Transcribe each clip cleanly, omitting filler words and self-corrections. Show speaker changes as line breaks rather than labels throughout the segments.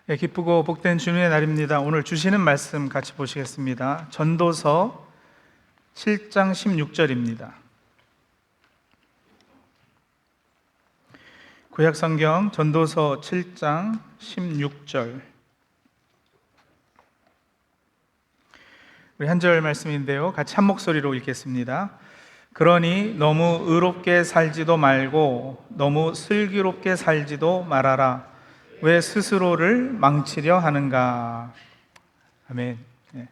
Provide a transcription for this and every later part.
예, 기쁘고 복된 주님의 날입니다. 오늘 주시는 말씀 같이 보시겠습니다. 전도서 7장 16절입니다. 구약성경 전도서 7장 16절. 우리 한 절 말씀인데요, 같이 한 목소리로 읽겠습니다. 그러니 너무 의롭게 살지도 말고 너무 슬기롭게 살지도 말아라. 왜 스스로를 망치려 하는가? 아멘. 네,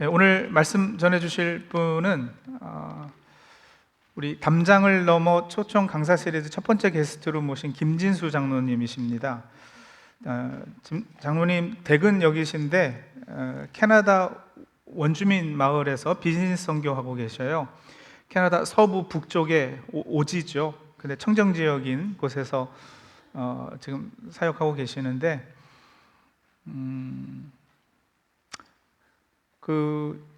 오늘 말씀 전해주실 분은 우리 담장을 넘어 초청 강사 시리즈 첫 번째 게스트로 모신 김진수 장로님이십니다. 장로님 댁은 여기신데 캐나다 원주민 마을에서 비즈니스 선교하고 계셔요. 캐나다 서부 북쪽의 오지죠. 근데 청정 지역인 곳에서 지금 사역하고 계시는데,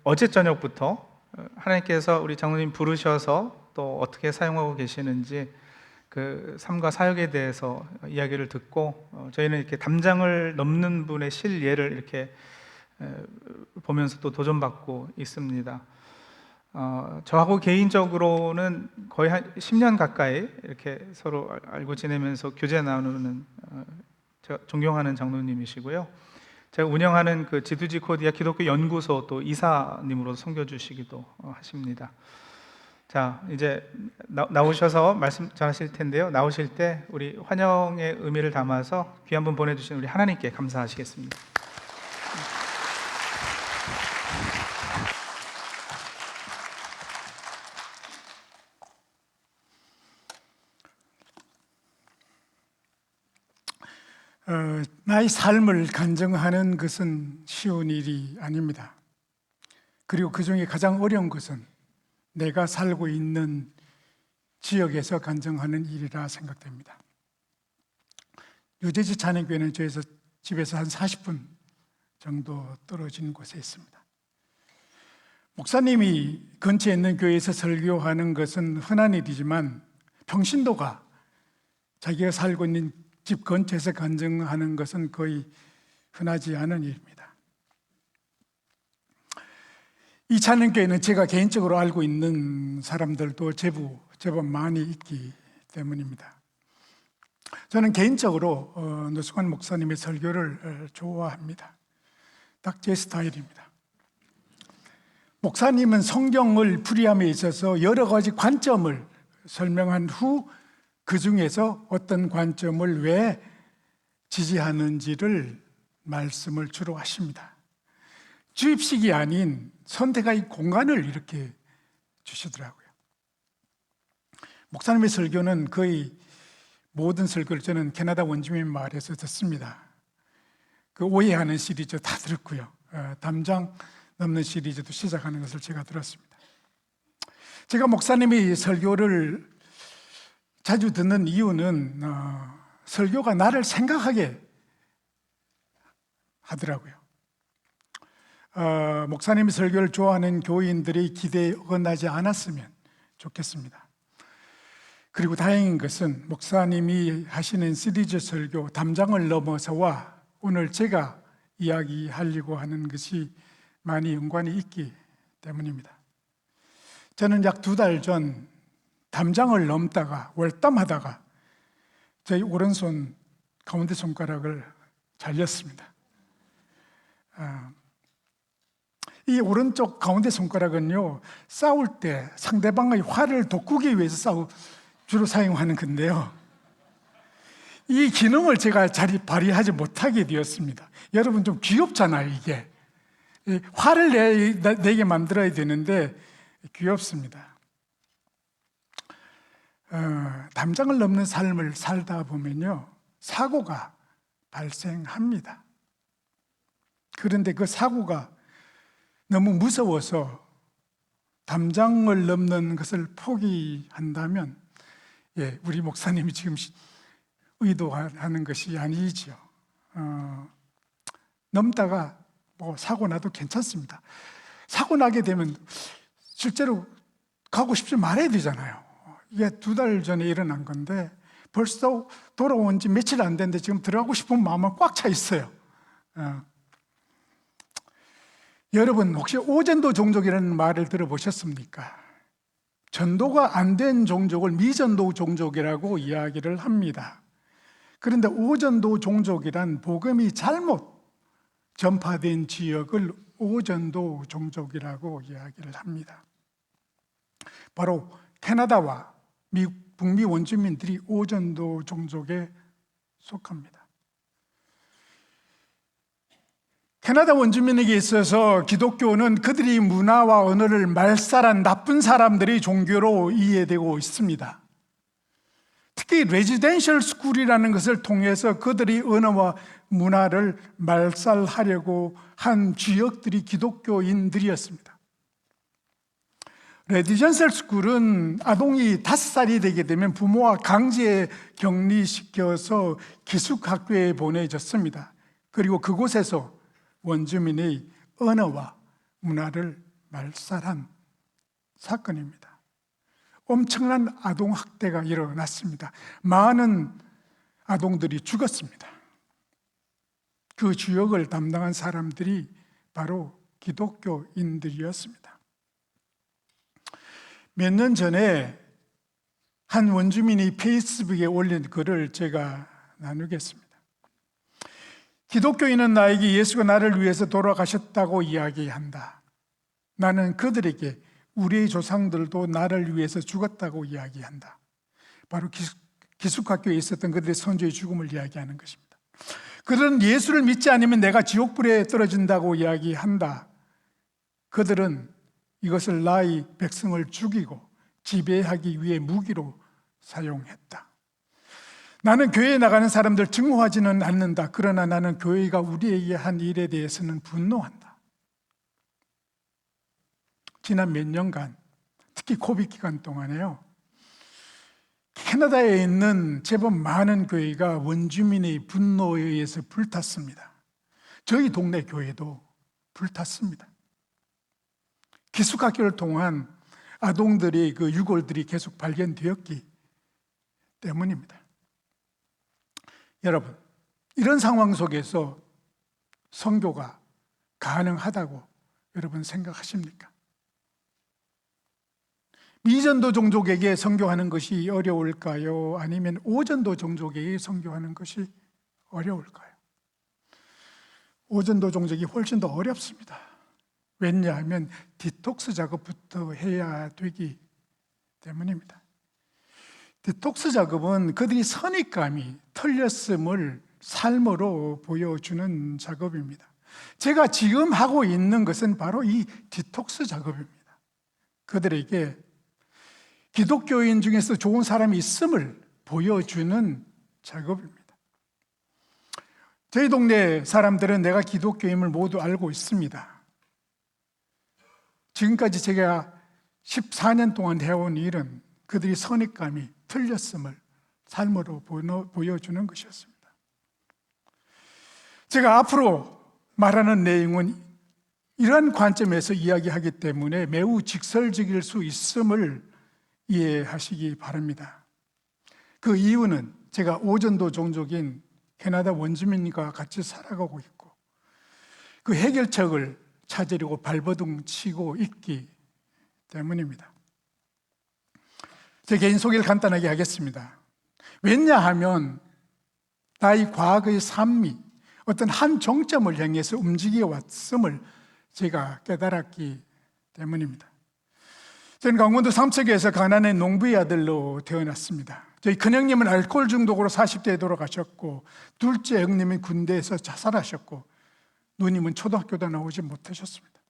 어제 저녁부터 하나님께서 우리 장로님 부르셔서 또 어떻게 사용하고 계시는지 그 삶과 사역에 대해서 이야기를 듣고 저희는 이렇게 담장을 넘는 분의 실예를 이렇게 보면서 또 도전받고 있습니다. 저하고 개인적으로는 거의 한 10년 가까이 이렇게 서로 알고 지내면서 교제 나누는 제가 존경하는 장로님이시고요. 제가 운영하는 그 지두지 코디아 기독교 연구소 또 이사님으로 섬겨주시기도 하십니다. 자, 이제 나오셔서 말씀 전하실 텐데요. 나오실 때 우리 환영의 의미를 담아서 귀한 분 보내주신 우리 하나님께 감사하시겠습니다.
나의 삶을 간증하는 것은 쉬운 일이 아닙니다. 그리고 그 중에 가장 어려운 것은 내가 살고 있는 지역에서 간증하는 일이라 생각됩니다. 유대지 찬양교회는 저에서 집에서 한 40분 정도 떨어진 곳에 있습니다. 목사님이 근처에 있는 교회에서 설교하는 것은 흔한 일이지만 평신도가 자기가 살고 있는 집 근처에서 간증하는 것은 거의 흔하지 않은 일입니다. 이 찬양교회는 제가 개인적으로 알고 있는 사람들도 제법 많이 있기 때문입니다. 저는 개인적으로 노승환 목사님의 설교를 좋아합니다. 딱 제 스타일입니다. 목사님은 성경을 풀이함에 있어서 여러 가지 관점을 설명한 후 그 중에서 어떤 관점을 왜 지지하는지를 말씀을 주로 하십니다. 주입식이 아닌 선택의 공간을 이렇게 주시더라고요. 목사님의 설교는 거의 모든 설교를 저는 캐나다 원주민 마을에서 듣습니다. 그 오해하는 시리즈 다 들었고요. 담장 넘는 시리즈도 시작하는 것을 제가 들었습니다. 제가 목사님의 설교를 자주 듣는 이유는 설교가 나를 생각하게 하더라고요. 목사님의 설교를 좋아하는 교인들의 기대에 어긋나지 않았으면 좋겠습니다. 그리고 다행인 것은 목사님이 하시는 시리즈 설교 담장을 넘어서와 오늘 제가 이야기하려고 하는 것이 많이 연관이 있기 때문입니다. 저는 약 2달 전 담장을 넘다가 월담하다가 저희 오른손 가운데 손가락을 잘렸습니다. 이 오른쪽 가운데 손가락은요, 싸울 때 상대방의 화를 돋구기 위해서 주로 사용하는 건데요, 이 기능을 제가 잘 발휘하지 못하게 되었습니다. 여러분 좀 귀엽잖아요. 이게 화를 내게 만들어야 되는데 귀엽습니다. 담장을 넘는 삶을 살다 보면요, 사고가 발생합니다. 그런데 그 사고가 너무 무서워서 담장을 넘는 것을 포기한다면, 우리 목사님이 지금 의도하는 것이 아니죠. 넘다가 사고 나도 괜찮습니다. 사고 나게 되면 실제로 가고 싶지 말아야 되잖아요. 이게 2달 전에 일어난 건데 벌써 돌아온 지 며칠 안 됐는데 지금 들어가고 싶은 마음은 꽉 차 있어요. 여러분 혹시 오전도 종족이라는 말을 들어보셨습니까? 전도가 안 된 종족을 미전도 종족이라고 이야기를 합니다. 그런데 오전도 종족이란 복음이 잘못 전파된 지역을 오전도 종족이라고 이야기를 합니다. 바로 캐나다와 미국 북미 원주민들이 오전도 종족에 속합니다. 캐나다 원주민에게 있어서 기독교는 그들이 문화와 언어를 말살한 나쁜 사람들의 종교로 이해되고 있습니다. 특히 레지덴셜 스쿨이라는 것을 통해서 그들이 언어와 문화를 말살하려고 한 지역들이 기독교인들이었습니다. 레지덴셜 스쿨은 아동이 5살이 되게 되면 부모와 강제 격리시켜서 기숙학교에 보내졌습니다. 그리고 그곳에서 원주민의 언어와 문화를 말살한 사건입니다. 엄청난 아동학대가 일어났습니다. 많은 아동들이 죽었습니다. 그 주역을 담당한 사람들이 바로 기독교인들이었습니다. 몇 년 전에 한 원주민이 페이스북에 올린 글을 제가 나누겠습니다. 기독교인은 나에게 예수가 나를 위해서 돌아가셨다고 이야기한다. 나는 그들에게 우리의 조상들도 나를 위해서 죽었다고 이야기한다. 바로 기숙학교에 있었던 그들의 선조의 죽음을 이야기하는 것입니다. 그들은 예수를 믿지 않으면 내가 지옥불에 떨어진다고 이야기한다. 그들은 이것을 나의 백성을 죽이고 지배하기 위해 무기로 사용했다. 나는 교회에 나가는 사람들 증오하지는 않는다. 그러나 나는 교회가 우리에게 한 일에 대해서는 분노한다. 지난 몇 년간, 특히 코비드 기간 동안에요, 캐나다에 있는 제법 많은 교회가 원주민의 분노에 의해서 불탔습니다. 저희 동네 교회도 불탔습니다. 기숙학교를 통한 아동들의 그 유골들이 계속 발견되었기 때문입니다. 여러분, 이런 상황 속에서 선교가 가능하다고 여러분 생각하십니까? 미전도 종족에게 선교하는 것이 어려울까요? 아니면 오전도 종족에게 선교하는 것이 어려울까요? 오전도 종족이 훨씬 더 어렵습니다. 왜냐하면 디톡스 작업부터 해야 되기 때문입니다. 디톡스 작업은 그들이 선입감이 틀렸음을 삶으로 보여주는 작업입니다. 제가 지금 하고 있는 것은 바로 이 디톡스 작업입니다. 그들에게 기독교인 중에서 좋은 사람이 있음을 보여주는 작업입니다. 저희 동네 사람들은 내가 기독교임을 모두 알고 있습니다. 지금까지 제가 14년 동안 해온 일은 그들이 선입감이 틀렸음을 삶으로 보여주는 것이었습니다. 제가 앞으로 말하는 내용은 이러한 관점에서 이야기하기 때문에 매우 직설적일 수 있음을 이해하시기 바랍니다. 그 이유는 제가 오전도 종족인 캐나다 원주민과 같이 살아가고 있고 그 해결책을 찾으려고 발버둥 치고 있기 때문입니다. 제 개인 소개를 간단하게 하겠습니다. 왜냐하면 나의 과거의 삶이 어떤 한 정점을 향해서 움직여 왔음을 제가 깨달았기 때문입니다. 저는 강원도 삼척에서 가난한 농부의 아들로 태어났습니다. 저희 큰형님은 알코올 중독으로 40대에 돌아가셨고 둘째 형님은 군대에서 자살하셨고 누님은 초등학교도 나오지 못하셨습니다.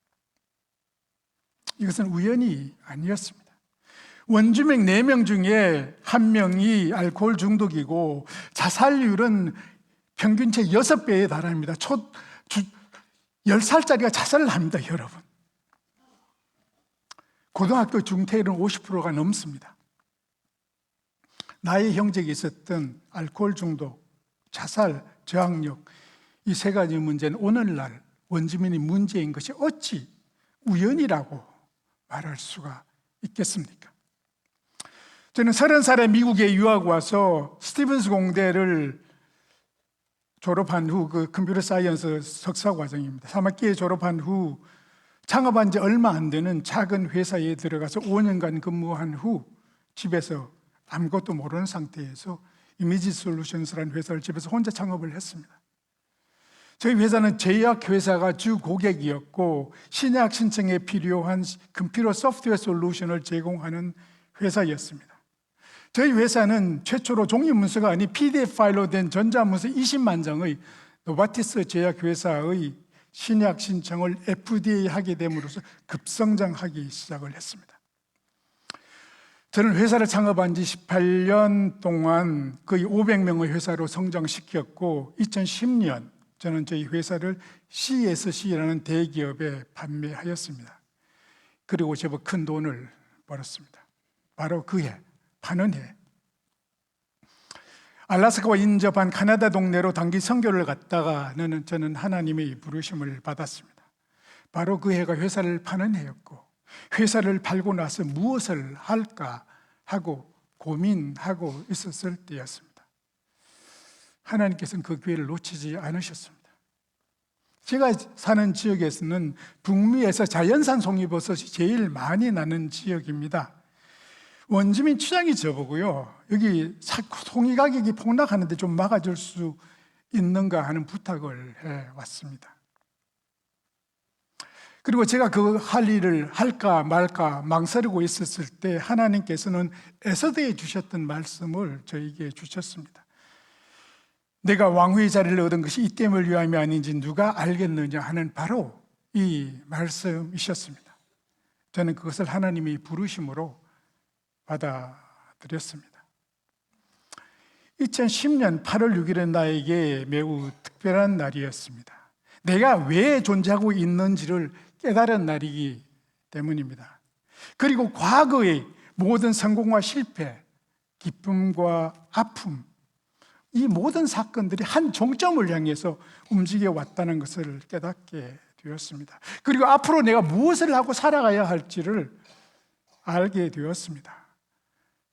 이것은 우연이 아니었습니다. 원주민 4명 중에 1명이 알코올 중독이고 자살률은 평균 제 6배에 달합니다. 10살짜리가 자살을 합니다, 여러분. 고등학교 중퇴율은 50%가 넘습니다. 나의 형제가 있었던 알코올 중독, 자살, 저항력, 이 3가지 문제는 오늘날 원주민의 문제인 것이 어찌 우연이라고 말할 수가 있겠습니까? 저는 30살에 미국에 유학 와서 스티븐스 공대를 졸업한 후, 그 컴퓨터 사이언스 석사 과정입니다. 3학기에 졸업한 후 창업한 지 얼마 안 되는 작은 회사에 들어가서 5년간 근무한 후 집에서 아무것도 모르는 상태에서 이미지 솔루션스라는 회사를 집에서 혼자 창업을 했습니다. 저희 회사는 제약회사가 주 고객이었고 신약 신청에 필요한 컴퓨터 소프트웨어 솔루션을 제공하는 회사였습니다. 저희 회사는 최초로 종이 문서가 아닌 PDF 파일로 된 전자문서 20만 장의 노바티스 제약회사의 신약 신청을 FDA 하게 됨으로써 급성장하기 시작을 했습니다. 저는 회사를 창업한 지 18년 동안 거의 500명의 회사로 성장시켰고 2010년 저는 저희 회사를 CSC라는 대기업에 판매하였습니다. 그리고 제법 큰 돈을 벌었습니다. 바로 그 해, 파는 해. 알래스카와 인접한 카나다 동네로 단기 선교를 갔다가 저는 하나님의 부르심을 받았습니다. 바로 그 해가 회사를 파는 해였고 회사를 팔고 나서 무엇을 할까 하고 고민하고 있었을 때였습니다. 하나님께서는 그 기회를 놓치지 않으셨습니다. 제가 사는 지역에서는 북미에서 자연산 송이버섯이 제일 많이 나는 지역입니다. 원주민 추장이 저보고요, 여기 송이 가격이 폭락하는데 좀 막아줄 수 있는가 하는 부탁을 해왔습니다. 그리고 제가 그 할 일을 할까 말까 망설이고 있었을 때 하나님께서는 에서드에 주셨던 말씀을 저에게 주셨습니다. 내가 왕후의 자리를 얻은 것이 이 때문을 위함이 아닌지 누가 알겠느냐 하는 바로 이 말씀이셨습니다. 저는 그것을 하나님의 부르심으로 받아들였습니다. 2010년 8월 6일은 나에게 매우 특별한 날이었습니다. 내가 왜 존재하고 있는지를 깨달은 날이기 때문입니다. 그리고 과거의 모든 성공과 실패, 기쁨과 아픔, 이 모든 사건들이 한 종점을 향해서 움직여 왔다는 것을 깨닫게 되었습니다. 그리고 앞으로 내가 무엇을 하고 살아가야 할지를 알게 되었습니다.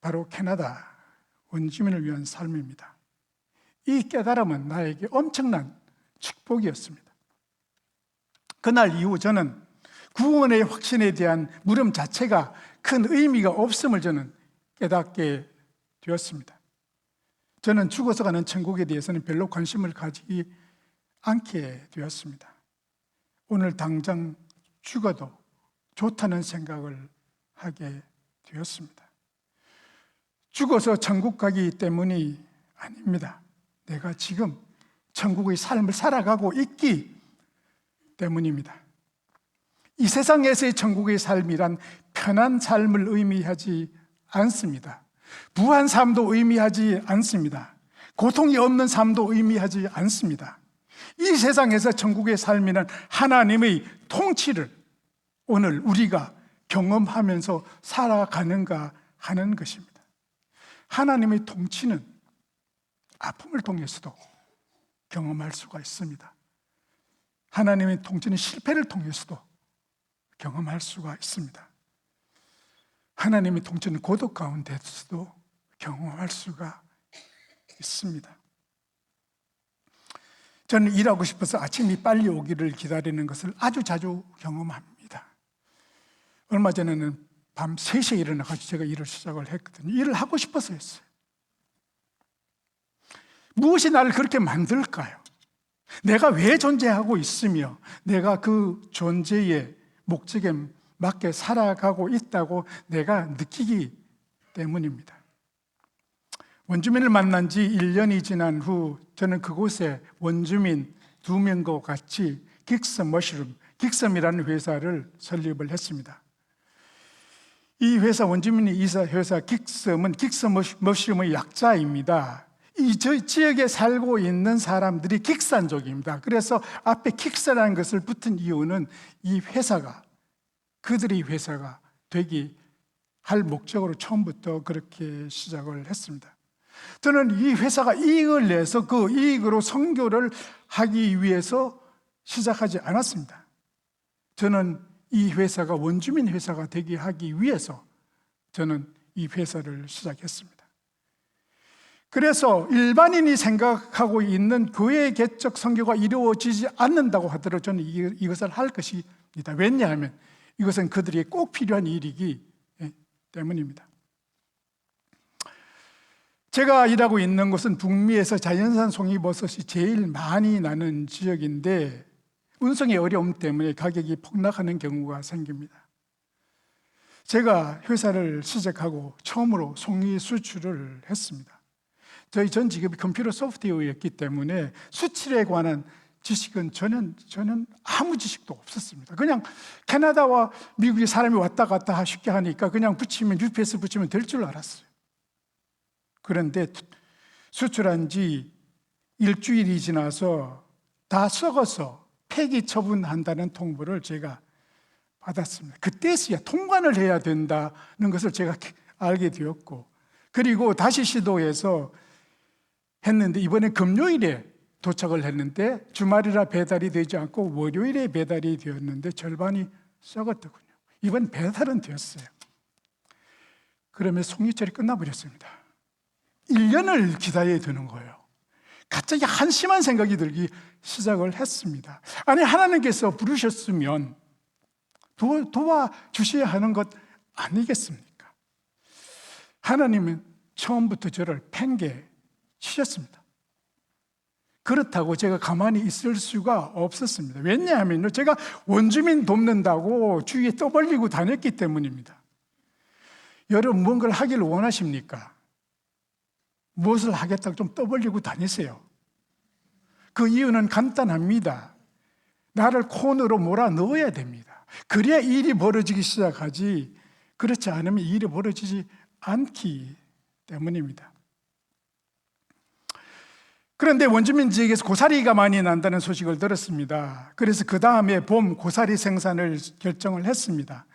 바로 캐나다 원주민을 위한 삶입니다. 이 깨달음은 나에게 엄청난 축복이었습니다. 그날 이후 저는 구원의 확신에 대한 물음 자체가 큰 의미가 없음을 저는 깨닫게 되었습니다. 저는 죽어서 가는 천국에 대해서는 별로 관심을 가지지 않게 되었습니다. 오늘 당장 죽어도 좋다는 생각을 하게 되었습니다. 죽어서 천국 가기 때문이 아닙니다. 내가 지금 천국의 삶을 살아가고 있기 때문입니다. 이 세상에서의 천국의 삶이란 편한 삶을 의미하지 않습니다. 부한 삶도 의미하지 않습니다. 고통이 없는 삶도 의미하지 않습니다. 이 세상에서 천국의 삶이란 하나님의 통치를 오늘 우리가 경험하면서 살아가는가 하는 것입니다. 하나님의 통치는 아픔을 통해서도 경험할 수가 있습니다. 하나님의 통치는 실패를 통해서도 경험할 수가 있습니다. 하나님의 통치는 고독 가운데서도 경험할 수가 있습니다. 저는 일하고 싶어서 아침이 빨리 오기를 기다리는 것을 아주 자주 경험합니다. 얼마 전에는 밤 3시에 일어나가지고 제가 일을 시작을 했거든요. 일을 하고 싶어서 했어요. 무엇이 나를 그렇게 만들까요? 내가 왜 존재하고 있으며 내가 그 존재의 목적에 맞게 살아가고 있다고 내가 느끼기 때문입니다. 원주민을 만난 지 1년이 지난 후 저는 그곳에 원주민 2명과 같이 긱섬이라는 회사를 설립을 했습니다. 이 회사 원주민이 이사 회사 긱섬의 약자입니다. 이 지역에 살고 있는 사람들이 긱산족입니다. 그래서 앞에 긱스라는 것을 붙은 이유는 이 회사가 그들의 회사가 되기 할 목적으로 처음부터 그렇게 시작을 했습니다. 저는 이 회사가 이익을 내서 그 이익으로 선교를 하기 위해서 시작하지 않았습니다. 저는 이 회사가 원주민 회사가 되게 하기 위해서 저는 이 회사를 시작했습니다. 그래서 일반인이 생각하고 있는 교회 개척 선교가 이루어지지 않는다고 하더라도 저는 이것을 할 것입니다. 왜냐하면 이것은 그들에게 꼭 필요한 일이기 때문입니다. 제가 일하고 있는 곳은 북미에서 자연산 송이버섯이 제일 많이 나는 지역인데 운송의 어려움 때문에 가격이 폭락하는 경우가 생깁니다. 제가 회사를 시작하고 처음으로 송이 수출을 했습니다. 저희 전 직업이 컴퓨터 소프트웨어였기 때문에 수출에 관한 지식은 저는 아무 지식도 없었습니다. 그냥 캐나다와 미국에 사람이 왔다 갔다 쉽게 하니까 그냥 UPS 붙이면 될 줄 알았어요. 그런데 수출한 지 일주일이 지나서 다 썩어서 폐기 처분한다는 통보를 제가 받았습니다. 그때서야 통관을 해야 된다는 것을 제가 알게 되었고, 그리고 다시 시도해서 했는데 이번에 금요일에 도착을 했는데 주말이라 배달이 되지 않고 월요일에 배달이 되었는데 절반이 썩었더군요. 이번 배달은 되었어요. 그러면 송이철이 끝나버렸습니다. 1년을 기다려야 되는 거예요. 갑자기 한심한 생각이 들기 시작을 했습니다. 아니, 하나님께서 부르셨으면 도와주셔야 하는 것 아니겠습니까? 하나님은 처음부터 저를 팽개 치셨습니다. 그렇다고 제가 가만히 있을 수가 없었습니다. 왜냐하면 제가 원주민 돕는다고 주위에 떠벌리고 다녔기 때문입니다. 여러분, 무언가를 하기를 원하십니까? 무엇을 하겠다고 좀 떠벌리고 다니세요. 그 이유는 간단합니다. 나를 코너로 몰아 넣어야 됩니다. 그래야 일이 벌어지기 시작하지, 그렇지 않으면 일이 벌어지지 않기 때문입니다. 그런데 원주민 지역에서 고사리가 많이 난다는 소식을 들었습니다. 그래서 그 다음에 봄 고사리 생산을 결정을 했습니다.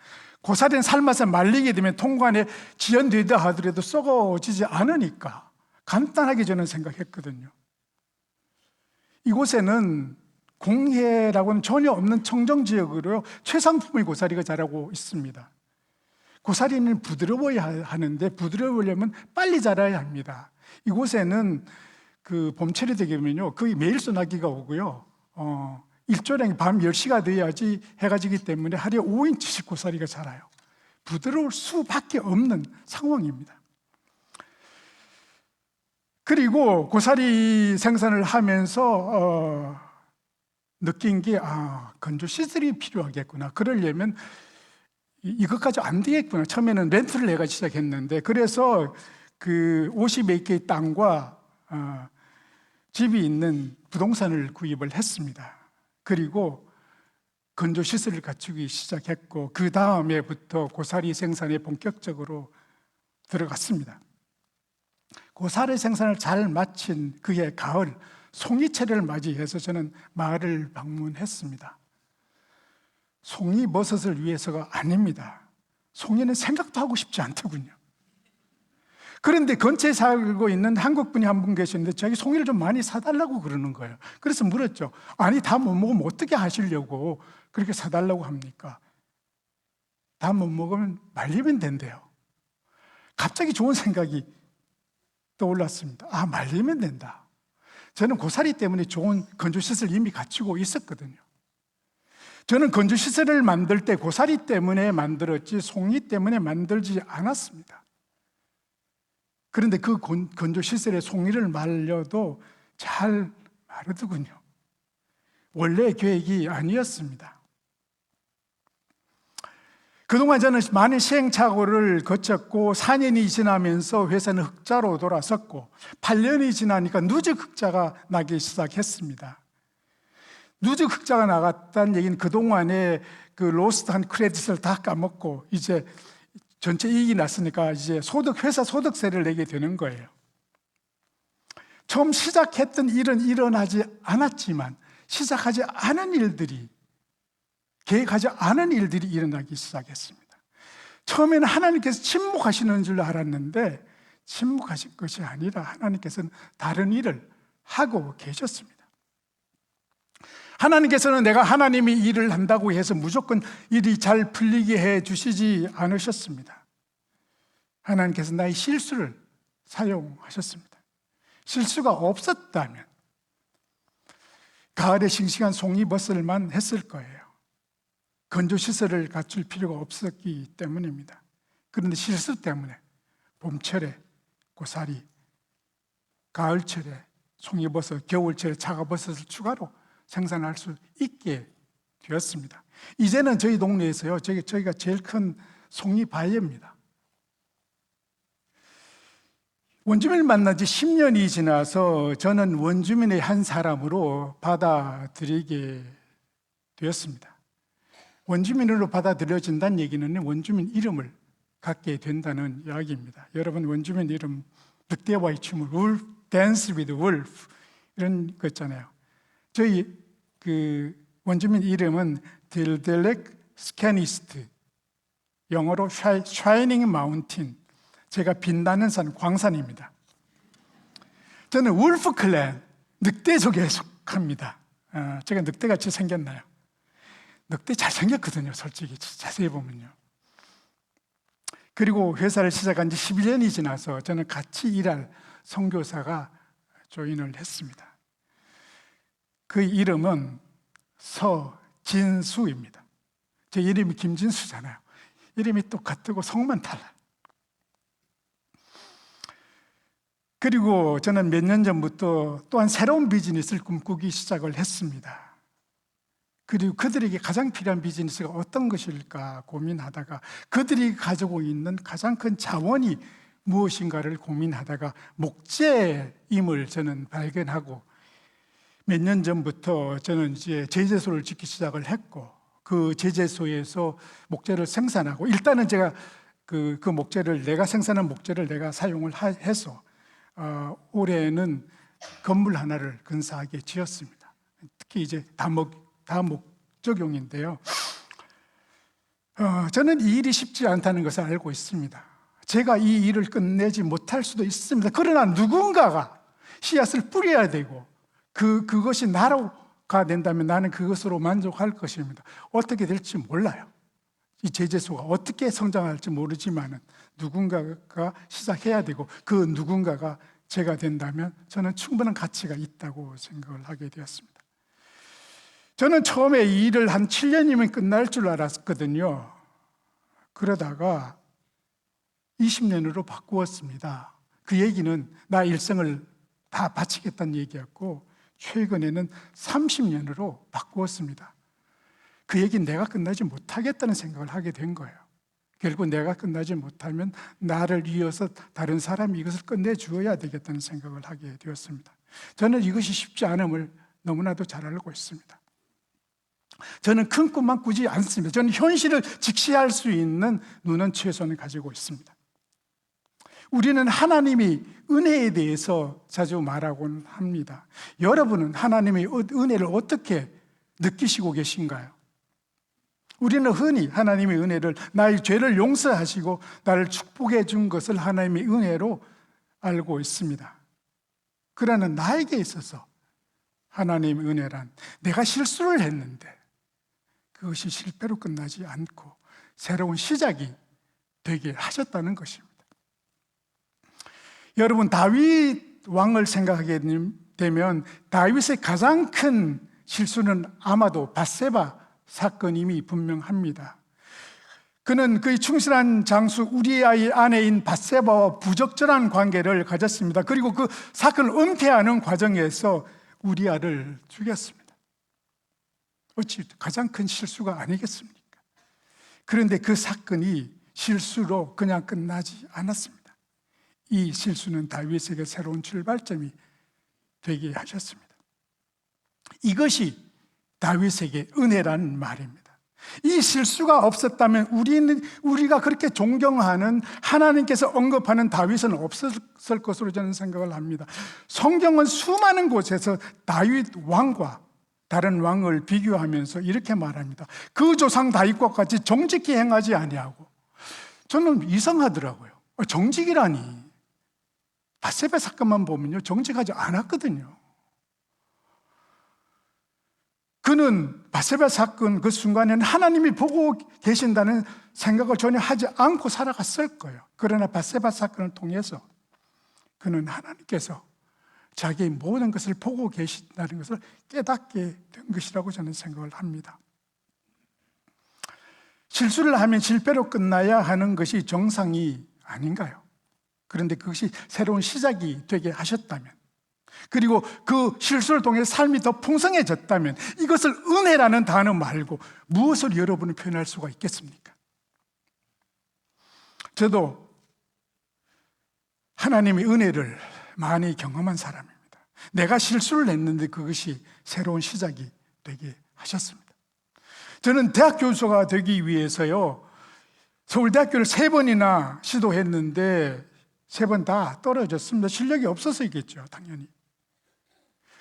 고사리는 삶아서 말리게 되면 통관에 지연되다 하더라도 썩어지지 않으니까 간단하게 저는 생각했거든요. 이곳에는 공해라고는 전혀 없는 청정지역으로 최상품의 고사리가 자라고 있습니다. 고사리는 부드러워야 하는데 부드러우려면 빨리 자라야 합니다. 이곳에는 그 봄철이 되게 되면요, 거의 매일 소나기가 오고요, 일조량이 밤 10시가 돼야지 해가 지기 때문에 하루에 5인치씩 고사리가 자라요. 부드러울 수밖에 없는 상황입니다. 그리고 고사리 생산을 하면서 느낀 게, 건조 시설이 필요하겠구나. 그러려면 이것까지 안 되겠구나. 처음에는 렌트를 내가 시작했는데, 그래서 그 50몇 개의 땅과 집이 있는 부동산을 구입을 했습니다. 그리고 건조 시설을 갖추기 시작했고, 그 다음에부터 고사리 생산에 본격적으로 들어갔습니다. 고사리 생산을 잘 마친 그해 가을, 송이철을 맞이해서 저는 마을을 방문했습니다. 송이버섯을 위해서가 아닙니다. 송이는 생각도 하고 싶지 않더군요. 그런데 근처에 살고 있는 한국분이 한 분 계시는데 자기 송이를 좀 많이 사달라고 그러는 거예요. 그래서 물었죠. 아니, 다 못 먹으면 어떻게 하시려고 그렇게 사달라고 합니까? 다 못 먹으면 말리면 된대요. 갑자기 좋은 생각이 떠올랐습니다. 말리면 된다. 저는 고사리 때문에 좋은 건조시설을 이미 갖추고 있었거든요. 저는 건조시설을 만들 때 고사리 때문에 만들었지 송이 때문에 만들지 않았습니다. 그런데 그 건조시설에 송이를 말려도 잘 마르더군요. 원래 계획이 아니었습니다. 그동안 저는 많은 시행착오를 거쳤고 4년이 지나면서 회사는 흑자로 돌아섰고 8년이 지나니까 누적 흑자가 나기 시작했습니다. 누적 흑자가 나갔다는 얘기는 그동안에 그 로스트한 크레딧을 다 까먹고 이제 전체 이익이 났으니까 이제 회사 소득세를 내게 되는 거예요. 처음 시작했던 일은 일어나지 않았지만 시작하지 않은 일들이, 계획하지 않은 일들이 일어나기 시작했습니다. 처음에는 하나님께서 침묵하시는 줄 알았는데 침묵하신 것이 아니라 하나님께서는 다른 일을 하고 계셨습니다. 하나님께서는 내가 하나님이 일을 한다고 해서 무조건 일이 잘 풀리게 해 주시지 않으셨습니다. 하나님께서 나의 실수를 사용하셨습니다. 실수가 없었다면 가을에 싱싱한 송이버섯만 했을 거예요. 건조시설을 갖출 필요가 없었기 때문입니다. 그런데 실수 때문에 봄철에 고사리, 가을철에 송이버섯, 겨울철에 차가버섯을 추가로 생산할 수 있게 되었습니다. 이제는 저희 동네에서요, 저희가 제일 큰 송이바위입니다. 원주민을 만난 지 10년이 지나서 저는 원주민의 한 사람으로 받아들이게 되었습니다. 원주민으로 받아들여진다는 얘기는 원주민 이름을 갖게 된다는 이야기입니다. 여러분, 원주민 이름, 늑대와의 춤을 Wolf, Dance with Wolf 이런 거 있잖아요. 저희 그 원주민 이름은 딜델렉 스캐니스트, 영어로 Shining Mountain, 제가 빛나는 산, 광산입니다. 저는 울프 클랜, 늑대족에 속합니다. 제가 늑대같이 생겼나요? 늑대 잘생겼거든요, 솔직히 자세히 보면요. 그리고 회사를 시작한 지 11년이 지나서 저는 같이 일할 선교사가 조인을 했습니다. 그 이름은 서진수입니다. 제 이름이 김진수잖아요. 이름이 똑같고 성만 달라요. 그리고 저는 몇 년 전부터 또한 새로운 비즈니스를 꿈꾸기 시작을 했습니다. 그리고 그들에게 가장 필요한 비즈니스가 어떤 것일까 고민하다가 그들이 가지고 있는 가장 큰 자원이 무엇인가를 고민하다가 목재임을 저는 발견하고 몇 년 전부터 저는 이제 제재소를 짓기 시작을 했고 그 제재소에서 목재를 생산하고 일단은 제가 그 목재를 내가 생산한 목재를 내가 사용을 해서 올해는 건물 하나를 근사하게 지었습니다. 특히 이제 다목적용인데요. 저는 이 일이 쉽지 않다는 것을 알고 있습니다. 제가 이 일을 끝내지 못할 수도 있습니다. 그러나 누군가가 씨앗을 뿌려야 되고 그것이 나로가 된다면 나는 그것으로 만족할 것입니다. 어떻게 될지 몰라요. 이 제재소가 어떻게 성장할지 모르지만 누군가가 시작해야 되고 그 누군가가 제가 된다면 저는 충분한 가치가 있다고 생각을 하게 되었습니다. 저는 처음에 이 일을 한 7년이면 끝날 줄 알았거든요. 그러다가 20년으로 바꾸었습니다. 그 얘기는 나 일생을 다 바치겠다는 얘기였고 최근에는 30년으로 바꾸었습니다. 그 얘기는 내가 끝나지 못하겠다는 생각을 하게 된 거예요. 결국 내가 끝나지 못하면 나를 이어서 다른 사람이 이것을 끝내주어야 되겠다는 생각을 하게 되었습니다. 저는 이것이 쉽지 않음을 너무나도 잘 알고 있습니다. 저는 큰 꿈만 꾸지 않습니다. 저는 현실을 직시할 수 있는 눈은 최소한 가지고 있습니다. 우리는 하나님의 은혜에 대해서 자주 말하곤 합니다. 여러분은 하나님의 은혜를 어떻게 느끼시고 계신가요? 우리는 흔히 하나님의 은혜를 나의 죄를 용서하시고 나를 축복해 준 것을 하나님의 은혜로 알고 있습니다. 그러나 나에게 있어서 하나님의 은혜란 내가 실수를 했는데 그것이 실패로 끝나지 않고 새로운 시작이 되게 하셨다는 것입니다. 여러분, 다윗 왕을 생각하게 되면 다윗의 가장 큰 실수는 아마도 밧세바 사건임이 분명합니다. 그는 그의 충실한 장수 우리아의 아내인 밧세바와 부적절한 관계를 가졌습니다. 그리고 그 사건을 은폐하는 과정에서 우리아를 죽였습니다. 어찌 가장 큰 실수가 아니겠습니까? 그런데 그 사건이 실수로 그냥 끝나지 않았습니다. 이 실수는 다윗에게 새로운 출발점이 되게 하셨습니다. 이것이 다윗에게 은혜라는 말입니다. 이 실수가 없었다면 우리가 그렇게 존경하는 하나님께서 언급하는 다윗은 없었을 것으로 저는 생각을 합니다. 성경은 수많은 곳에서 다윗 왕과 다른 왕을 비교하면서 이렇게 말합니다. 그 조상 다윗과 같이 정직히 행하지 아니하고. 저는 이상하더라고요. 정직이라니. 밧세바 사건만 보면요, 정직하지 않았거든요. 그는 바세바 사건 그 순간에는 하나님이 보고 계신다는 생각을 전혀 하지 않고 살아갔을 거예요. 그러나 바세바 사건을 통해서 그는 하나님께서 자기의 모든 것을 보고 계신다는 것을 깨닫게 된 것이라고 저는 생각을 합니다. 실수를 하면 실패로 끝나야 하는 것이 정상이 아닌가요? 그런데 그것이 새로운 시작이 되게 하셨다면, 그리고 그 실수를 통해 삶이 더 풍성해졌다면, 이것을 은혜라는 단어 말고 무엇을 여러분이 표현할 수가 있겠습니까? 저도 하나님의 은혜를 많이 경험한 사람입니다. 내가 실수를 했는데 그것이 새로운 시작이 되게 하셨습니다. 저는 대학 교수가 되기 위해서요, 서울대학교를 3번이나 시도했는데 3번 다 떨어졌습니다. 실력이 없어서이겠죠, 당연히.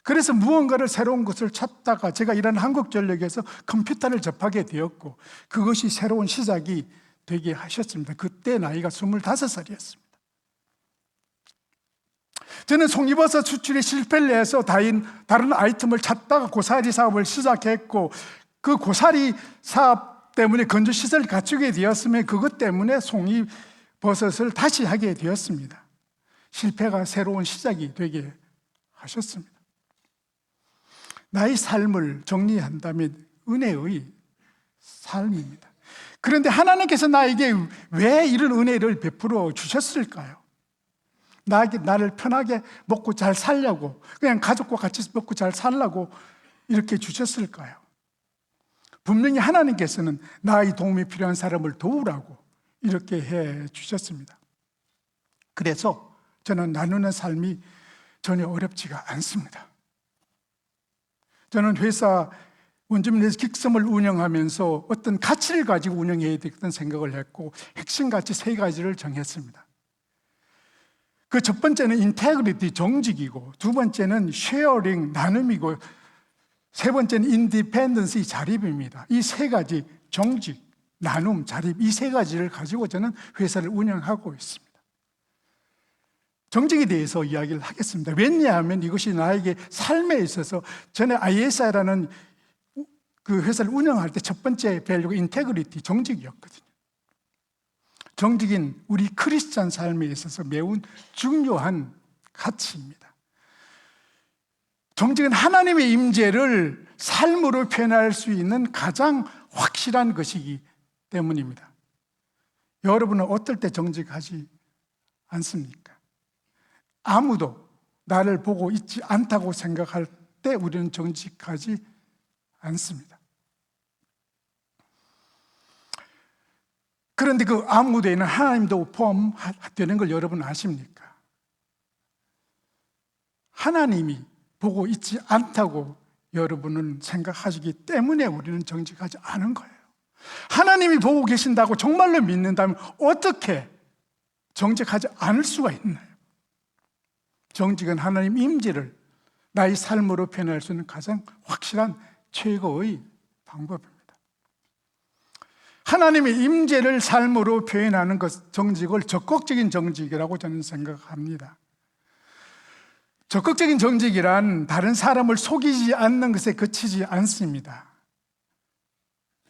그래서 무언가를 새로운 것을 찾다가 제가 일하는 한국전력에서 컴퓨터를 접하게 되었고, 그것이 새로운 시작이 되게 하셨습니다. 그때 나이가 25살이었습니다. 저는 송이버섯 수출에 실패를 해서 다른 아이템을 찾다가 고사리 사업을 시작했고, 그 고사리 사업 때문에 건조시설을 갖추게 되었으면 그것 때문에 송이버섯을 다시 하게 되었습니다. 실패가 새로운 시작이 되게 하셨습니다. 나의 삶을 정리한다면 은혜의 삶입니다. 그런데 하나님께서 나에게 왜 이런 은혜를 베풀어 주셨을까요? 나를 편하게 먹고 잘 살려고, 그냥 가족과 같이 먹고 잘 살려고 이렇게 주셨을까요? 분명히 하나님께서는 나의 도움이 필요한 사람을 도우라고 이렇게 해 주셨습니다. 그래서 저는 나누는 삶이 전혀 어렵지가 않습니다. 저는 회사 원주민에서 긱섬을 운영하면서 어떤 가치를 가지고 운영해야 되겠다는 생각을 했고, 핵심 가치 3가지를 정했습니다. 그 첫 번째는 인테그리티, 정직이고, 두 번째는 쉐어링, 나눔이고, 세 번째는 인디펜던스, 자립입니다. 이 3가지, 정직, 나눔, 자립, 이 3가지를 가지고 저는 회사를 운영하고 있습니다. 정직에 대해서 이야기를 하겠습니다. 왜냐하면 이것이 나에게 삶에 있어서, 전에 ISI라는 그 회사를 운영할 때 첫 번째 밸류가 인테그리티, 정직이었거든요. 정직인 우리 크리스찬 삶에 있어서 매우 중요한 가치입니다. 정직은 하나님의 임재를 삶으로 표현할 수 있는 가장 확실한 것이기 때문입니다. 여러분은 어떨 때 정직하지 않습니까? 아무도 나를 보고 있지 않다고 생각할 때 우리는 정직하지 않습니다. 그런데 그 아무데에는 하나님도 포함되는 걸 여러분 아십니까? 하나님이 보고 있지 않다고 여러분은 생각하시기 때문에 우리는 정직하지 않은 거예요. 하나님이 보고 계신다고 정말로 믿는다면 어떻게 정직하지 않을 수가 있나요? 정직은 하나님 임재를 나의 삶으로 표현할 수 있는 가장 확실한 최고의 방법입니다. 하나님의 임재를 삶으로 표현하는 것, 정직을 적극적인 정직이라고 저는 생각합니다. 적극적인 정직이란 다른 사람을 속이지 않는 것에 그치지 않습니다.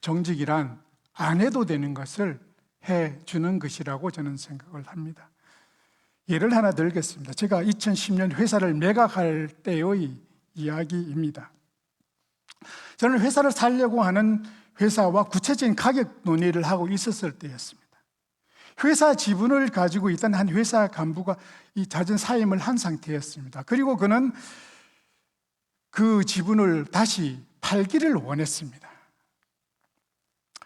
정직이란 안 해도 되는 것을 해주는 것이라고 저는 생각을 합니다. 예를 하나 들겠습니다. 제가 2010년 회사를 매각할 때의 이야기입니다. 저는 회사를 살려고 하는 회사와 구체적인 가격 논의를 하고 있었을 때였습니다. 회사 지분을 가지고 있던 한 회사 간부가 이 잦은 사임을 한 상태였습니다. 그리고 그는 그 지분을 다시 팔기를 원했습니다.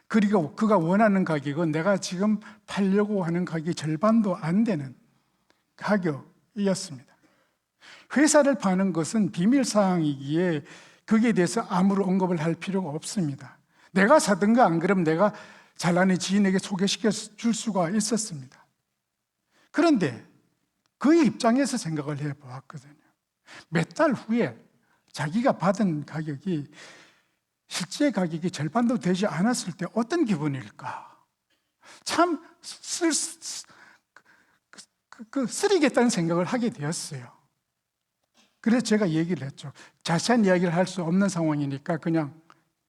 그리고 그가 원하는 가격은 내가 지금 팔려고 하는 가격의 절반도 안 되는 가격이었습니다. 회사를 파는 것은 비밀사항이기에 거기에 대해서 아무런 언급을 할 필요가 없습니다. 내가 사든가 안 그러면 내가 잘나는 지인에게 소개시켜 줄 수가 있었습니다. 그런데 그의 입장에서 생각을 해보았거든요. 몇 달 후에 자기가 받은 가격이 실제 가격이 절반도 되지 않았을 때 어떤 기분일까? 참 쓰리겠다는 생각을 하게 되었어요. 그래서 제가 얘기를 했죠. 자세한 이야기를 할 수 없는 상황이니까 그냥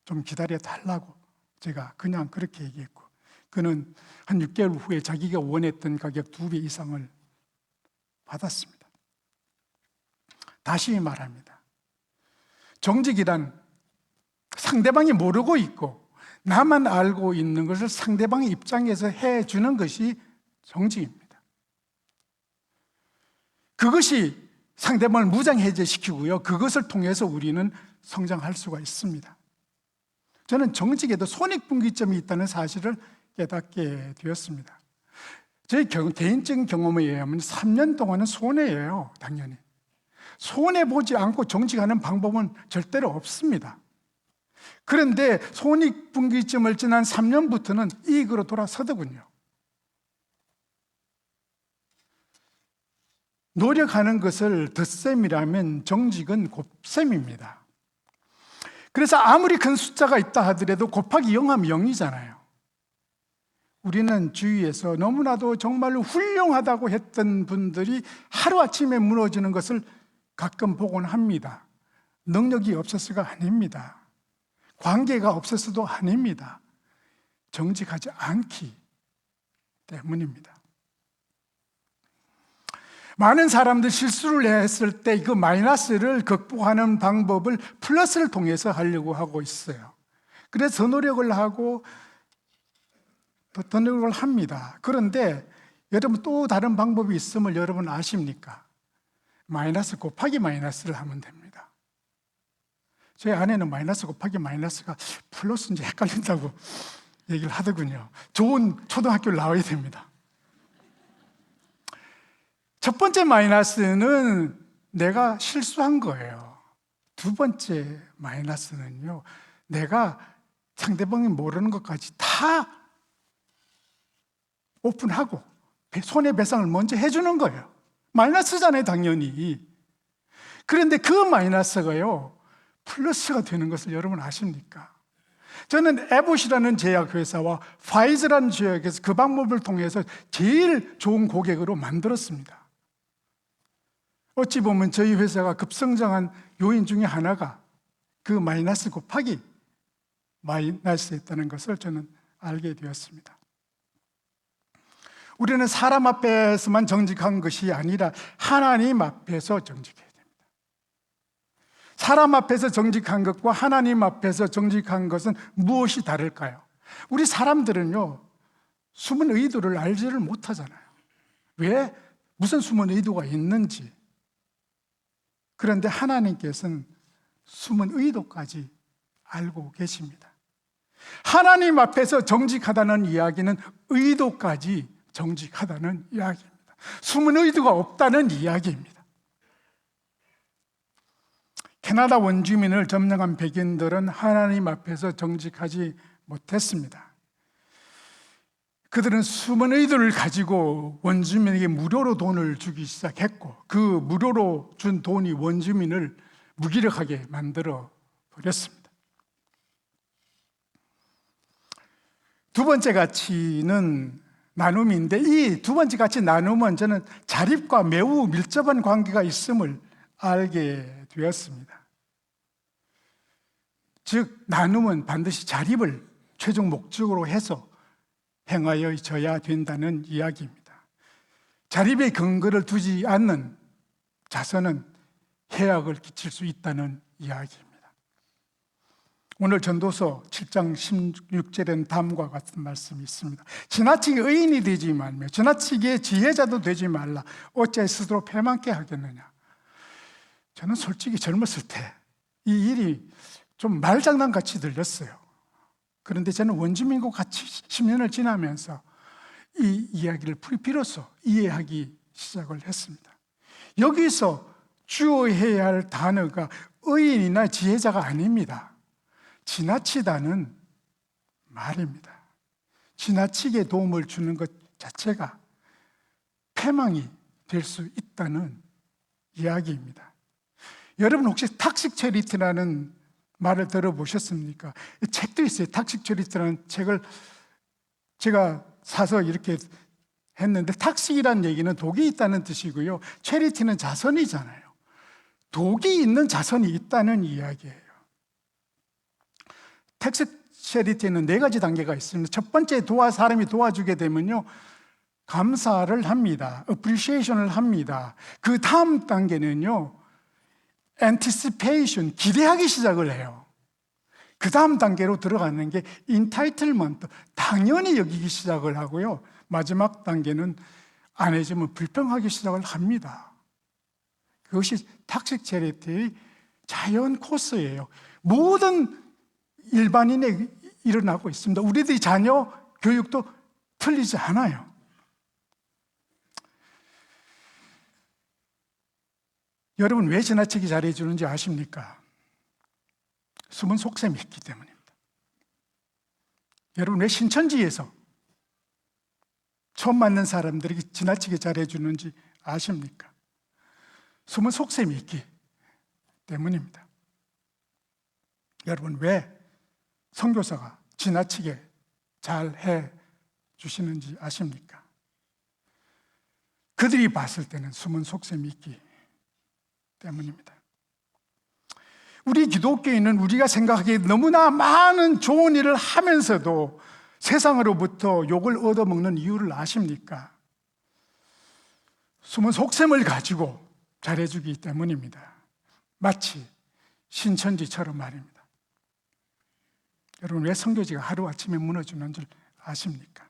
좀 기다려 달라고 제가 그냥 그렇게 얘기했고, 그는 한 6개월 후에 자기가 원했던 가격 2배 이상을 받았습니다. 다시 말합니다. 정직이란 상대방이 모르고 있고 나만 알고 있는 것을 상대방의 입장에서 해주는 것이 정직입니다. 그것이 상대방을 무장해제시키고요, 그것을 통해서 우리는 성장할 수가 있습니다. 저는 정직에도 손익분기점이 있다는 사실을 깨닫게 되었습니다. 제 개인적인 경험에 의하면 3년 동안은 손해예요. 당연히 손해보지 않고 정직하는 방법은 절대로 없습니다. 그런데 손익분기점을 지난 3년부터는 이익으로 돌아서더군요. 노력하는 것을 덧셈이라면 정직은 곱셈입니다. 그래서 아무리 큰 숫자가 있다 하더라도 곱하기 0하면 0이잖아요. 우리는 주위에서 너무나도 정말로 훌륭하다고 했던 분들이 하루아침에 무너지는 것을 가끔 보곤 합니다. 능력이 없어서가 아닙니다. 관계가 없어서도 아닙니다. 정직하지 않기 때문입니다. 많은 사람들 실수를 했을 때 그 마이너스를 극복하는 방법을 플러스를 통해서 하려고 하고 있어요. 그래서 더 노력을 하고 더 노력을 합니다. 그런데 여러분 또 다른 방법이 있음을 여러분 아십니까? 마이너스 곱하기 마이너스를 하면 됩니다. 저희 아내는 마이너스 곱하기 마이너스가 플러스인지 헷갈린다고 얘기를 하더군요. 좋은 초등학교를 나와야 됩니다. 첫 번째 마이너스는 내가 실수한 거예요. 두 번째 마이너스는요, 내가 상대방이 모르는 것까지 다 오픈하고 손해배상을 먼저 해주는 거예요. 마이너스잖아요, 당연히. 그런데 그 마이너스가요, 플러스가 되는 것을 여러분 아십니까? 저는 에봇이라는 제약회사와 파이저라는 제약회사, 그 방법을 통해서 제일 좋은 고객으로 만들었습니다. 어찌 보면 저희 회사가 급성장한 요인 중에 하나가 그 마이너스 곱하기 마이너스였다는 것을 저는 알게 되었습니다. 우리는 사람 앞에서만 정직한 것이 아니라 하나님 앞에서 정직해야 됩니다. 사람 앞에서 정직한 것과 하나님 앞에서 정직한 것은 무엇이 다를까요? 우리 사람들은요, 숨은 의도를 알지를 못하잖아요. 왜? 무슨 숨은 의도가 있는지. 그런데 하나님께서는 숨은 의도까지 알고 계십니다. 하나님 앞에서 정직하다는 이야기는 의도까지 정직하다는 이야기입니다. 숨은 의도가 없다는 이야기입니다. 캐나다 원주민을 점령한 백인들은 하나님 앞에서 정직하지 못했습니다. 그들은 숨은 의도를 가지고 원주민에게 무료로 돈을 주기 시작했고, 그 무료로 준 돈이 원주민을 무기력하게 만들어 버렸습니다. 두 번째 가치는 나눔인데, 이 두 번째 가치 나눔은 저는 자립과 매우 밀접한 관계가 있음을 알게 되었습니다. 즉, 나눔은 반드시 자립을 최종 목적으로 해서 행하여져야 된다는 이야기입니다. 자립의 근거를 두지 않는 자선은 해악을 끼칠 수 있다는 이야기입니다. 오늘 전도서 7장 16절에는 다음과 같은 말씀이 있습니다. 지나치게 의인이 되지 말며 지나치게 지혜자도 되지 말라. 어찌 스스로 패망케 하겠느냐. 저는 솔직히 젊었을 때 이 일이 좀 말장난같이 들렸어요. 그런데 저는 원주민과 같이 10년을 지나면서 이 이야기를 비로소 이해하기 시작을 했습니다. 여기서 주어해야 할 단어가 의인이나 지혜자가 아닙니다. 지나치다는 말입니다. 지나치게 도움을 주는 것 자체가 패망이 될 수 있다는 이야기입니다. 여러분 혹시 탁식 체리티라는 말을 들어보셨습니까? 책도 있어요. 탁식 체리티라는 책을 제가 사서 이렇게 했는데, 탁식이라는 얘기는 독이 있다는 뜻이고요, 체리티는 자선이잖아요. 독이 있는 자선이 있다는 이야기예요. 텍스 체리티는 4가지 단계가 있습니다. 첫 번째, 사람이 도와주게 되면요, 감사를 합니다. appreciation을 합니다. 그 다음 단계는요, anticipation, 기대하기 시작을 해요. 그 다음 단계로 들어가는 게 entitlement, 당연히 여기기 시작을 하고요. 마지막 단계는 안 해주면 불평하기 시작을 합니다. 그것이 탁식 체리티의 자연 코스예요. 모든 일반인에 일어나고 있습니다. 우리들이 자녀 교육도 틀리지 않아요. 여러분, 왜 지나치게 잘해주는지 아십니까? 숨은 속셈이 있기 때문입니다. 여러분, 왜 신천지에서 처음 만난 사람들에게 지나치게 잘해주는지 아십니까? 숨은 속셈이 있기 때문입니다. 여러분, 왜 선교사가 지나치게 잘해 주시는지 아십니까? 그들이 봤을 때는 숨은 속셈이 있기 때문입니다. 우리 기독교인은 우리가 생각하기에 너무나 많은 좋은 일을 하면서도 세상으로부터 욕을 얻어먹는 이유를 아십니까? 숨은 속셈을 가지고 잘해주기 때문입니다. 마치 신천지처럼 말입니다. 여러분, 왜 선교지가 하루아침에 무너지는 줄 아십니까?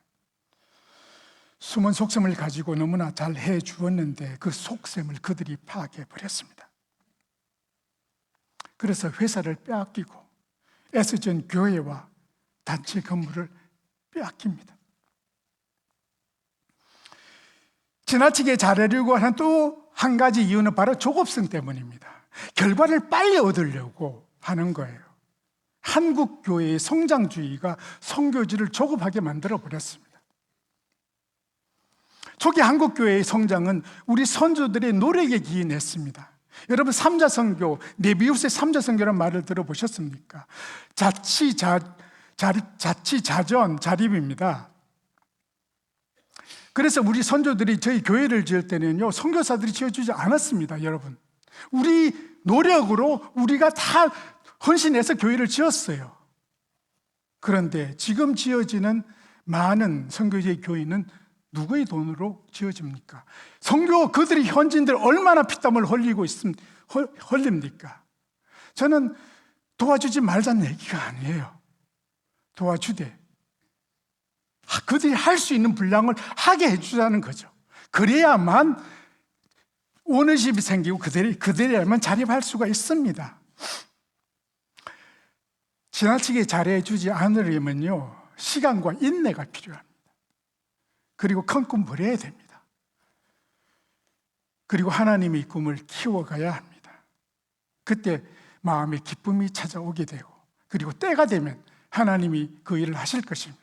숨은 속셈을 가지고 너무나 잘 해주었는데 그 속셈을 그들이 파악해버렸습니다. 그래서 회사를 빼앗기고 에스전 교회와 단체 건물을 빼앗깁니다. 지나치게 잘하려고 하는 또 한 가지 이유는 바로 조급성 때문입니다. 결과를 빨리 얻으려고 하는 거예요. 한국 교회의 성장주의가 선교지를 조급하게 만들어 버렸습니다. 초기 한국 교회의 성장은 우리 선조들의 노력에 기인했습니다. 여러분, 삼자선교, 네비우스의 삼자선교라는 말을 들어보셨습니까? 자치자전, 자립입니다. 그래서 우리 선조들이 저희 교회를 지을 때는요, 선교사들이 지어주지 않았습니다, 여러분. 우리 노력으로 우리가 다 헌신해서 교회를 지었어요. 그런데 지금 지어지는 많은 선교지의 교회는 누구의 돈으로 지어집니까? 선교 그들이 현지인들 얼마나 피땀을 흘립니까? 저는 도와주지 말자는 얘기가 아니에요. 도와주되 그들이 할 수 있는 분량을 하게 해주자는 거죠. 그래야만 오너십이 생기고 그들이야만 자립할 수가 있습니다. 지나치게 잘해주지 않으려면요, 시간과 인내가 필요합니다. 그리고 큰 꿈 버려야 됩니다. 그리고 하나님의 꿈을 키워가야 합니다. 그때 마음의 기쁨이 찾아오게 되고, 그리고 때가 되면 하나님이 그 일을 하실 것입니다.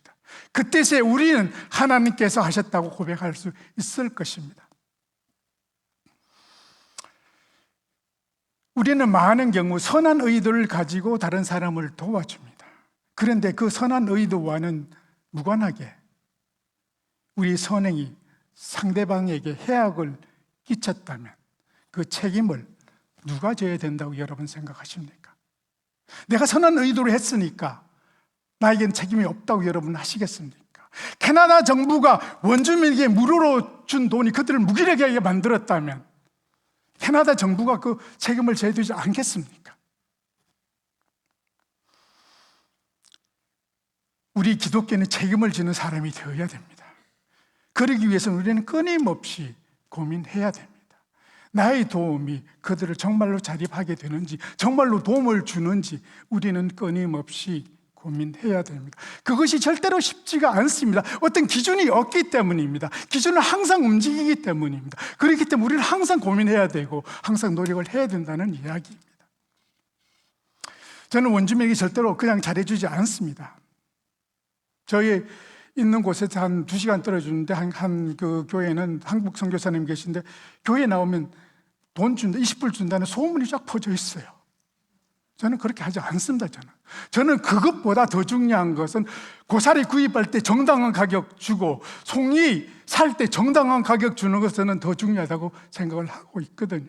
그때에 우리는 하나님께서 하셨다고 고백할 수 있을 것입니다. 우리는 많은 경우 선한 의도를 가지고 다른 사람을 도와줍니다. 그런데 그 선한 의도와는 무관하게 우리 선행이 상대방에게 해악을 끼쳤다면 그 책임을 누가 져야 된다고 여러분 생각하십니까? 내가 선한 의도를 했으니까 나에겐 책임이 없다고 여러분 하시겠습니까? 캐나다 정부가 원주민에게 무료로 준 돈이 그들을 무기력하게 만들었다면 캐나다 정부가 그 책임을 져야 되지 않겠습니까? 우리 기독교는 책임을 지는 사람이 되어야 됩니다. 그러기 위해서는 우리는 끊임없이 고민해야 됩니다. 나의 도움이 그들을 정말로 자립하게 되는지, 정말로 도움을 주는지 우리는 끊임없이 고민해야 됩니다. 그것이 절대로 쉽지가 않습니다. 어떤 기준이 없기 때문입니다. 기준은 항상 움직이기 때문입니다. 그렇기 때문에 우리는 항상 고민해야 되고 항상 노력을 해야 된다는 이야기입니다. 저는 원주민에게 절대로 그냥 잘해주지 않습니다. 저희 있는 곳에서 한 2시간 떨어지는데 한 그 교회는 한국 선교사님 계신데 교회 나오면 돈 준다, 20불 준다는 소문이 쫙 퍼져 있어요. 저는 그렇게 하지 않습니다. 저는 그것보다 더 중요한 것은 고사리 구입할 때 정당한 가격 주고 송이 살 때 정당한 가격 주는 것은 더 중요하다고 생각을 하고 있거든요.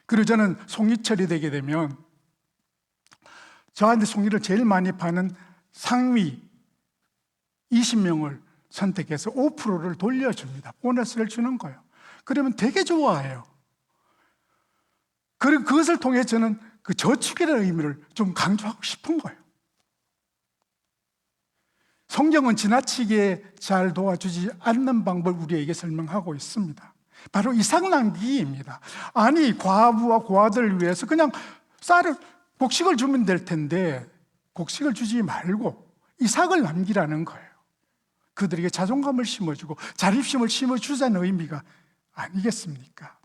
그리고 저는 송이철이 되게 되면 저한테 송이를 제일 많이 파는 상위 20명을 선택해서 5%를 돌려줍니다. 보너스를 주는 거예요. 그러면 되게 좋아해요. 그리고 그것을 통해 저는 그 저축이라는 의미를 좀 강조하고 싶은 거예요. 성경은 지나치게 잘 도와주지 않는 방법을 우리에게 설명하고 있습니다. 바로 이삭 낭비입니다. 아니, 과부와 고아들을 위해서 그냥 곡식을 주면 될 텐데 곡식을 주지 말고 이삭을 남기라는 거예요. 그들에게 자존감을 심어주고 자립심을 심어주자는 의미가 아니겠습니까?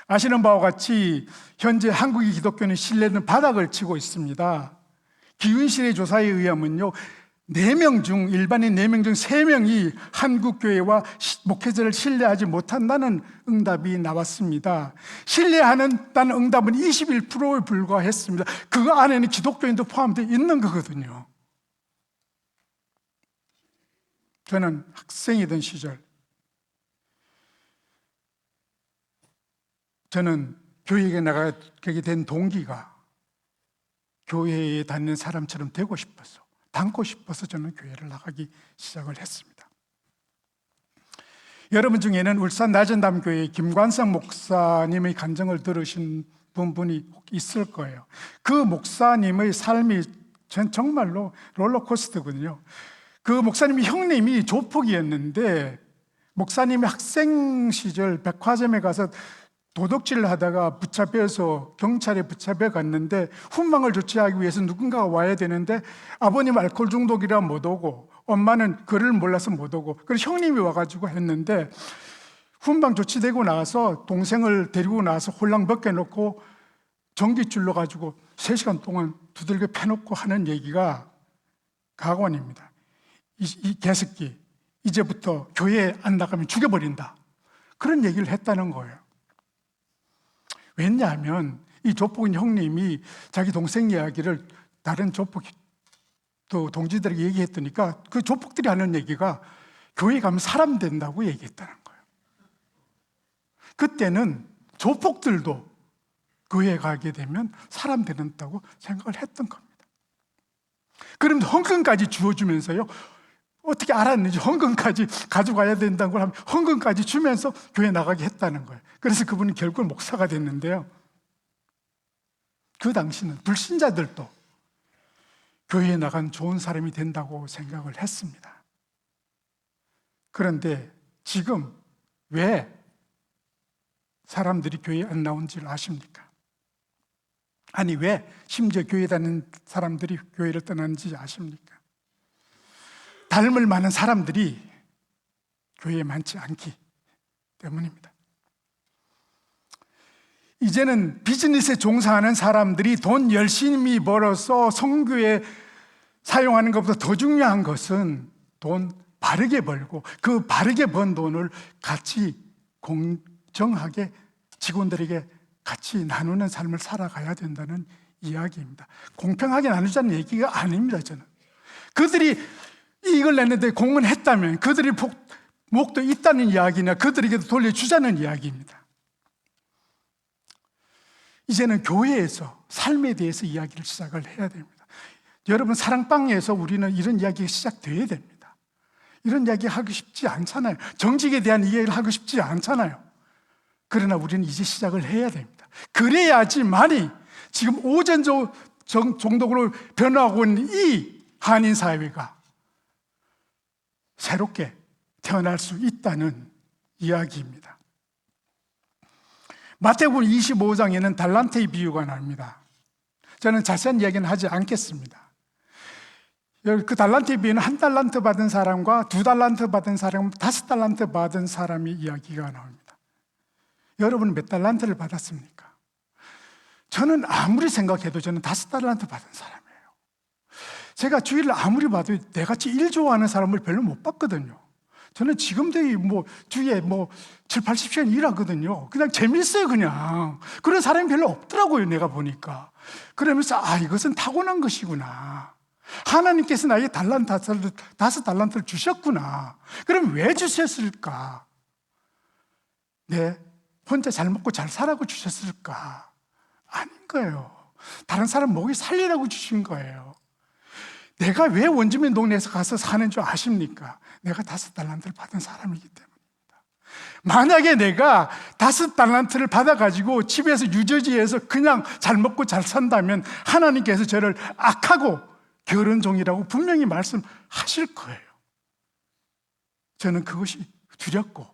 아시는 바와 같이 현재 한국의 기독교는 신뢰는 바닥을 치고 있습니다. 기윤실의 조사에 의하면요, 4명 중, 일반인 4명 중 3명이 한국교회와 목회자를 신뢰하지 못한다는 응답이 나왔습니다. 신뢰하는다는 응답은 21%에 불과했습니다. 그 안에는 기독교인도 포함되어 있는 거거든요. 저는 학생이던 시절, 저는 교회에 나가게 된 동기가 교회에 다니는 사람처럼 되고 싶어서, 닮고 싶어서 저는 교회를 나가기 시작을 했습니다. 여러분 중에는 울산 나전담교회 김관성 목사님의 간증을 들으신 분이 있을 거예요. 그 목사님의 삶이 전 정말로 롤러코스터거든요. 그 목사님이 형님이 조폭이었는데 목사님이 학생 시절 백화점에 가서 도둑질을 하다가 붙잡혀서 경찰에 붙잡혀 갔는데 훈방을 조치하기 위해서 누군가가 와야 되는데 아버님 알코올 중독이라 못 오고 엄마는 글을 몰라서 못 오고 그래서 형님이 와가지고 했는데 훈방 조치되고 나서 동생을 데리고 나서 홀랑 벗겨놓고 전기줄로 가지고 3시간 동안 두들겨 패놓고 하는 얘기가 각원입니다. 이 개새끼 이제부터 교회에 안 나가면 죽여버린다, 그런 얘기를 했다는 거예요. 왜냐하면 이 조폭인 형님이 자기 동생 이야기를 다른 조폭 또 동지들에게 얘기했더니까 그 조폭들이 하는 얘기가 교회 가면 사람 된다고 얘기했다는 거예요. 그때는 조폭들도 교회에 가게 되면 사람 된다고 생각을 했던 겁니다. 그럼 헌금까지 주어주면서요, 어떻게 알았는지 헌금까지 가져가야 된다고 하면 헌금까지 주면서 교회 나가게 했다는 거예요. 그래서 그분은 결국 목사가 됐는데요, 그 당시는 불신자들도 교회에 나간 좋은 사람이 된다고 생각을 했습니다. 그런데 지금 왜 사람들이 교회에 안 나온지를 아십니까? 아니, 왜 심지어 교회 다니는 사람들이 교회를 떠나는지 아십니까? 닮을 만한 사람들이 교회에 많지 않기 때문입니다. 이제는 비즈니스에 종사하는 사람들이 돈 열심히 벌어서 선교에 사용하는 것보다 더 중요한 것은 돈 바르게 벌고 그 바르게 번 돈을 같이 공정하게 직원들에게 같이 나누는 삶을 살아가야 된다는 이야기입니다. 공평하게 나누자는 얘기가 아닙니다. 저는 그들이 이익을 냈는데 공헌했다면 그들이 목도 있다는 이야기나 그들에게도 돌려주자는 이야기입니다. 이제는 교회에서 삶에 대해서 이야기를 시작을 해야 됩니다. 여러분, 사랑방에서 우리는 이런 이야기가 시작돼야 됩니다. 이런 이야기 하고 싶지 않잖아요. 정직에 대한 이야기를 하고 싶지 않잖아요. 그러나 우리는 이제 시작을 해야 됩니다. 그래야지만이 지금 오전 정독으로 변화하고 있는 이 한인 사회가 새롭게 태어날 수 있다는 이야기입니다. 마태복음 25장에는 달란트의 비유가 나옵니다. 저는 자세한 이야기는 하지 않겠습니다. 그 달란트의 비유는 1달란트 받은 사람과 2달란트 받은 사람, 5달란트 받은 사람의 이야기가 나옵니다. 여러분은 몇 달란트를 받았습니까? 저는 아무리 생각해도 저는 5달란트 받은 사람이에요. 제가 주일을 아무리 봐도 내같이 일 좋아하는 사람을 별로 못 봤거든요. 저는 지금도 주위에 7, 80시간 일하거든요. 그냥 재밌어요, 그냥. 그런 사람이 별로 없더라고요, 내가 보니까. 그러면서, 이것은 타고난 것이구나. 하나님께서 나에게 5달란트를 주셨구나. 그럼 왜 주셨을까? 혼자 잘 먹고 잘 살라고 주셨을까? 아닌 거예요. 다른 사람 목이 살리라고 주신 거예요. 내가 왜 원주민 동네에서 가서 사는 줄 아십니까? 내가 5달란트를 받은 사람이기 때문입니다. 만약에 내가 5달란트를 받아가지고 집에서 유저지에서 그냥 잘 먹고 잘 산다면 하나님께서 저를 악하고 게으른 종이라고 분명히 말씀하실 거예요. 저는 그것이 두렵고,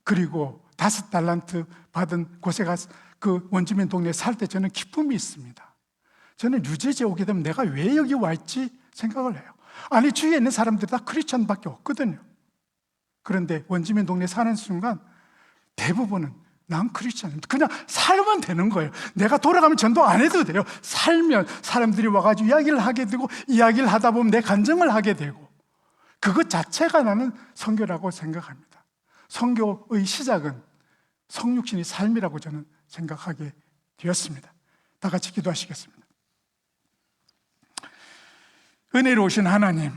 그리고 5달란트 받은 곳에 가서 그 원주민 동네에 살 때 저는 기쁨이 있습니다. 저는 뉴저지에 오게 되면 내가 왜 여기 와 있지 생각을 해요. 아니, 주위에 있는 사람들이 다 크리스천밖에 없거든요. 그런데 원주민 동네에 사는 순간 대부분은 난 크리스천입니다. 그냥 살면 되는 거예요. 내가 돌아가면 전도 안 해도 돼요. 살면 사람들이 와가지고 이야기를 하게 되고, 이야기를 하다 보면 내 간증을 하게 되고, 그것 자체가 나는 선교라고 생각합니다. 선교의 시작은 성육신의 삶이라고 저는 생각하게 되었습니다. 다 같이 기도하시겠습니다. 은혜로우신 하나님,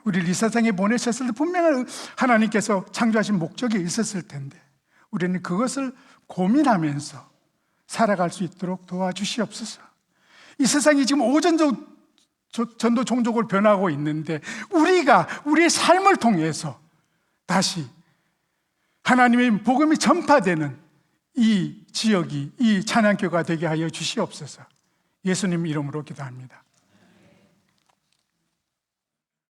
우리를 이 세상에 보내셨을 때 분명히 하나님께서 창조하신 목적이 있었을 텐데 우리는 그것을 고민하면서 살아갈 수 있도록 도와주시옵소서. 이 세상이 지금 전도 종족을 변하고 있는데 우리가 우리의 삶을 통해서 다시 하나님의 복음이 전파되는 이 지역이 이 찬양교가 되게 하여 주시옵소서. 예수님 이름으로 기도합니다.